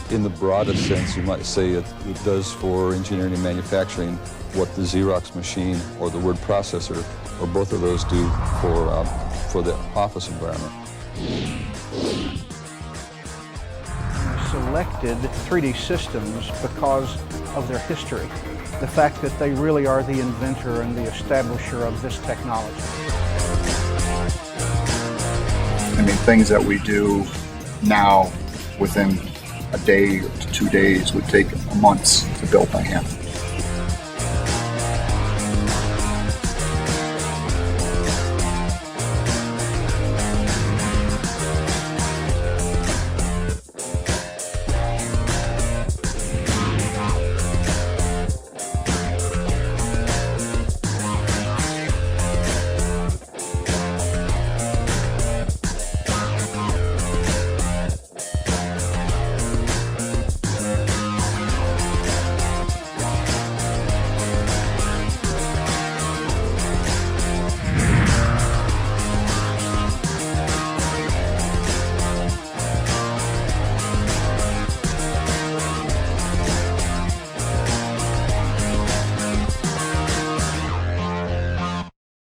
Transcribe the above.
In the broadest sense, you might say it does for engineering and manufacturing what the Xerox machine or the word processor, or both of those do for the office environment. Selected 3D Systems because of their history, the fact that they really are the inventor and the establisher of this technology. I mean, things that we do now within a day to 2 days would take months to build by hand.